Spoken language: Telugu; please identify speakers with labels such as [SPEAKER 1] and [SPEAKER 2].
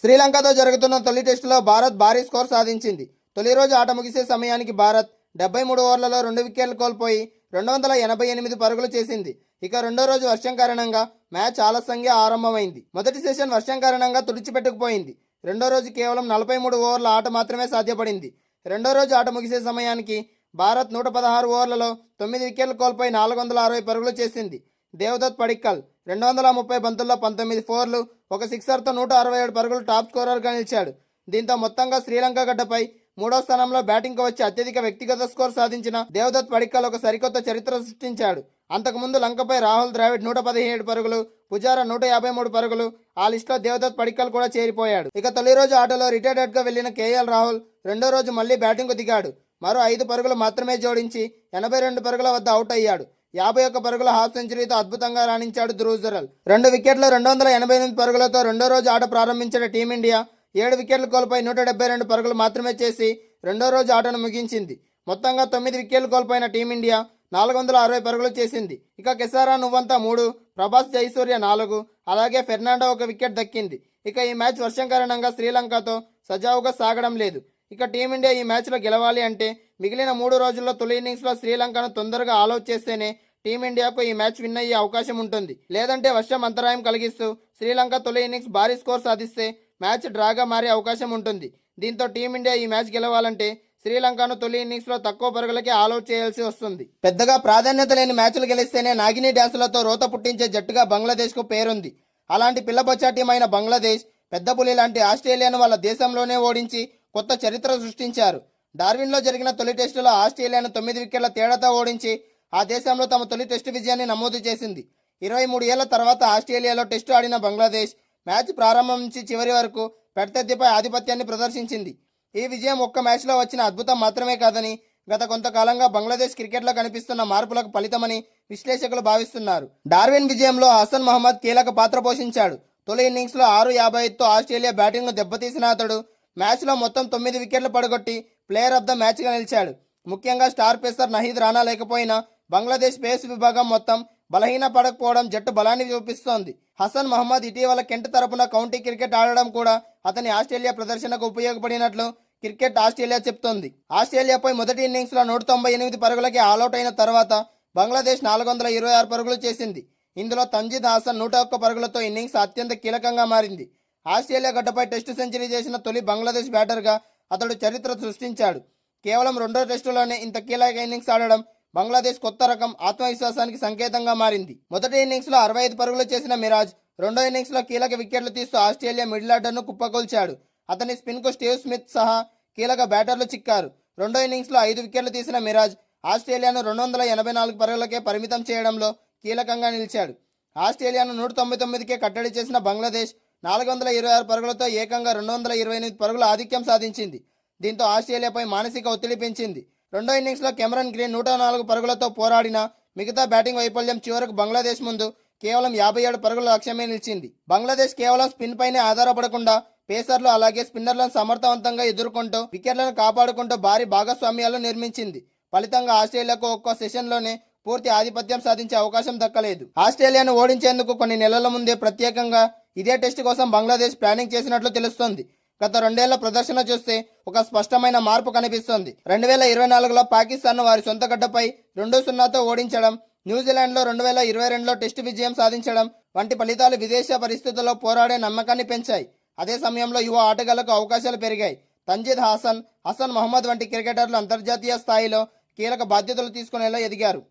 [SPEAKER 1] శ్రీలంకతో జరుగుతున్న తొలి టెస్టులో భారత్ భారీ స్కోర్ సాధించింది. తొలి రోజు ఆట ముగిసే సమయానికి భారత్ 73 ఓవర్లలో 2 వికెట్లు కోల్పోయి 288 పరుగులు చేసింది. ఇక రెండో రోజు వర్షం కారణంగా మ్యాచ్ ఆలస్యంగా ఆరంభమైంది. మొదటి సెషన్ వర్షం కారణంగా తుడిచిపెట్టుకుపోయింది. రెండో రోజు కేవలం 43 ఓవర్ల ఆట మాత్రమే సాధ్యపడింది. రెండో రోజు ఆట ముగిసే సమయానికి భారత్ 116 ఓవర్లలో 9 వికెట్లు కోల్పోయి 460 పరుగులు చేసింది. దేవదత్ పడిక్కల్ 230 బంతుల్లో 19 ఫోర్లు, ఒక సిక్సర్తో 167 పరుగులు టాప్ స్కోరర్గా నిలిచాడు. దీంతో మొత్తంగా శ్రీలంక గడ్డపై మూడో స్థానంలో బ్యాటింగ్కు వచ్చి అత్యధిక వ్యక్తిగత స్కోర్ సాధించిన దేవదత్ పడిక్కల్ ఒక సరికొత్త చరిత్ర సృష్టించాడు. అంతకుముందు లంకపై రాహుల్ ద్రావిడ్ 117 పరుగులు, పుజారా 153 పరుగులు, ఆ లిస్టులో దేవదత్ పడిక్కల్ కూడా చేరిపోయాడు. ఇక తొలి రోజు ఆటలో రిటైర్డ్గా వెళ్లిన కేఎల్ రాహుల్ రెండో రోజు మళ్లీ బ్యాటింగ్కు దిగాడు. మరో 5 పరుగులు మాత్రమే జోడించి 82 పరుగుల వద్ద అవుట్ అయ్యాడు. 51 పరుగుల హాఫ్ సెంచరీతో అద్భుతంగా రాణించాడు ధ్రువ్ జురెల్. 2 వికెట్లు 288 పరుగులతో రెండో రోజు ఆట ప్రారంభించిన టీమిండియా 7 వికెట్లు కోల్పోయి 172 పరుగులు మాత్రమే చేసి రెండో రోజు ఆటను ముగించింది. మొత్తంగా 9 వికెట్లు కోల్పోయిన టీమిండియా 460 పరుగులు చేసింది. ఇక కెసారా నువ్వంతా 3, ప్రభాస్ జయసూర్య 4, అలాగే ఫెర్నాండో 1 వికెట్ దక్కింది. ఇక ఈ మ్యాచ్ వర్షం కారణంగా శ్రీలంకతో సజావుగా సాగడం లేదు. ఇక టీమిండియా ఈ మ్యాచ్లో గెలవాలి అంటే మిగిలిన 3 రోజుల్లో తొలి ఇన్నింగ్స్లో శ్రీలంకను తొందరగా ఆల్అౌట్ చేస్తేనే టీమిండియాకు ఈ మ్యాచ్ విన్ అయ్యే అవకాశం ఉంటుంది. లేదంటే వర్షం అంతరాయం కలిగిస్తూ శ్రీలంక తొలి ఇన్నింగ్స్ భారీ స్కోర్ సాధిస్తే మ్యాచ్ డ్రాగా మారే అవకాశం ఉంటుంది. దీంతో టీమిండియా ఈ మ్యాచ్ గెలవాలంటే శ్రీలంకను తొలి ఇన్నింగ్స్లో తక్కువ పరుగులకే ఆల్అౌట్ చేయాల్సి వస్తుంది. పెద్దగా ప్రాధాన్యత లేని మ్యాచ్లు గెలిస్తేనే నాగిని డ్యాన్సులతో రోత పుట్టించే జట్టుగా బంగ్లాదేశ్కు పేరుంది. అలాంటి పిల్లబొచ్చా టీం అయిన బంగ్లాదేశ్ పెద్ద పులి లాంటి ఆస్ట్రేలియాను వాళ్ళ దేశంలోనే ఓడించి కొత్త చరిత్ర సృష్టించారు. డార్విన్లో జరిగిన తొలి టెస్టులో ఆస్ట్రేలియాను 9 వికెట్ల తేడాతో ఓడించి ఆ దేశంలో తమ తొలి టెస్టు విజయాన్ని నమోదు చేసింది. 23 ఏళ్ల తర్వాత ఆస్ట్రేలియాలో టెస్టు ఆడిన బంగ్లాదేశ్ మ్యాచ్ ప్రారంభం నుంచి చివరి వరకు ప్రత్యర్థిపై ఆధిపత్యాన్ని ప్రదర్శించింది. ఈ విజయం ఒక్క మ్యాచ్లో వచ్చిన అద్భుతం మాత్రమే కాదని, గత కొంతకాలంగా బంగ్లాదేశ్ క్రికెట్లో కనిపిస్తున్న మార్పులకు ఫలితమని విశ్లేషకులు భావిస్తున్నారు. డార్విన్ విజయంలో హసన్ మహమ్మద్ కీలక పాత్ర పోషించాడు. తొలి ఇన్నింగ్స్లో 6.55తో ఆస్ట్రేలియా బ్యాటింగ్ను దెబ్బతీసిన అతడు మ్యాచ్లో మొత్తం 9 వికెట్లు పడగొట్టి ప్లేయర్ ఆఫ్ ద మ్యాచ్గా నిలిచాడు. ముఖ్యంగా స్టార్ పేసర్ నహీద్ రాణా లేకపోయినా బంగ్లాదేశ్ పేస్ విభాగం మొత్తం బలహీన పడకపోవడం జట్టు బలాన్ని చూపిస్తోంది. హసన్ మహమ్మద్ ఇటీవల కెంట్ తరపున కౌంటీ క్రికెట్ ఆడడం కూడా అతని ఆస్ట్రేలియా ప్రదర్శనకు ఉపయోగపడినట్లు క్రికెట్ ఆస్ట్రేలియా చెప్తోంది. ఆస్ట్రేలియాపై మొదటి ఇన్నింగ్స్లో 198 పరుగులకి ఆల్అౌట్ అయిన తర్వాత బంగ్లాదేశ్ 426 పరుగులు చేసింది. ఇందులో తంజీద్ హాసన్ 101 పరుగులతో ఇన్నింగ్స్ అత్యంత కీలకంగా మారింది. ఆస్ట్రేలియా గడ్డపై టెస్టు సెంచరీ చేసిన తొలి బంగ్లాదేశ్ బ్యాటర్గా అతడు చరిత్ర సృష్టించాడు. కేవలం రెండో టెస్టులోనే ఇంత కీలక ఇన్నింగ్స్ ఆడడం బంగ్లాదేశ్ కొత్త రకం ఆత్మవిశ్వాసానికి సంకేతంగా మారింది. మొదటి ఇన్నింగ్స్లో 65 పరుగులు చేసిన మిరాజ్ రెండో ఇన్నింగ్స్లో కీలక వికెట్లు తీస్తూ ఆస్ట్రేలియా మిడిల్ ఆర్డర్ను కుప్పకొల్చాడు. అతని స్పిన్కు స్టీవ్ స్మిత్ సహా కీలక బ్యాటర్లు చిక్కారు. రెండో ఇన్నింగ్స్లో 5 వికెట్లు తీసిన మిరాజ్ ఆస్ట్రేలియాను 284 పరుగులకే పరిమితం చేయడంలో కీలకంగా నిలిచాడు. ఆస్ట్రేలియాను 199కే కట్టడి చేసిన బంగ్లాదేశ్ 426 పరుగులతో ఏకంగా 228 పరుగుల ఆధిక్యం సాధించింది. దీంతో ఆస్ట్రేలియాపై మానసిక ఒత్తిడి పెంచింది. రెండో ఇన్నింగ్స్లో కెమెరన్ గ్రీన్ 104 పరుగులతో పోరాడిన మిగతా బ్యాటింగ్ వైఫల్యం చివరకు బంగ్లాదేశ్ ముందు కేవలం 57 పరుగుల లక్ష్యమే నిలిచింది. బంగ్లాదేశ్ కేవలం స్పిన్ పైనే ఆధారపడకుండా పేసర్లు అలాగే స్పిన్నర్లను సమర్థవంతంగా ఎదుర్కొంటూ వికెట్లను కాపాడుకుంటూ భారీ భాగస్వామ్యాలు నిర్మించింది. ఫలితంగా ఆస్ట్రేలియాకు ఒక్కో సెషన్లోనే పూర్తి ఆధిపత్యం సాధించే అవకాశం దక్కలేదు. ఆస్ట్రేలియాను ఓడించేందుకు కొన్ని నెలల ముందే ప్రత్యేకంగా ఇదే టెస్ట్ కోసం బంగ్లాదేశ్ ప్లానింగ్ చేసినట్లు తెలుస్తోంది. గత 2 ఏళ్ల ప్రదర్శన చూస్తే ఒక స్పష్టమైన మార్పు కనిపిస్తోంది. 2024లో పాకిస్తాన్ను వారి సొంత గడ్డపై 2-0తో ఓడించడం, న్యూజిలాండ్లో 2022లో టెస్టు విజయం సాధించడం వంటి ఫలితాలు విదేశీ పరిస్థితుల్లో పోరాడే నమ్మకాన్ని పెంచాయి. అదే సమయంలో యువ ఆటగాళ్లకు అవకాశాలు పెరిగాయి. తంజీద్ హాసన్, హసన్ మహమ్మద్ వంటి క్రికెటర్లు అంతర్జాతీయ స్థాయిలో కీలక బాధ్యతలు తీసుకునేలా ఎదిగారు.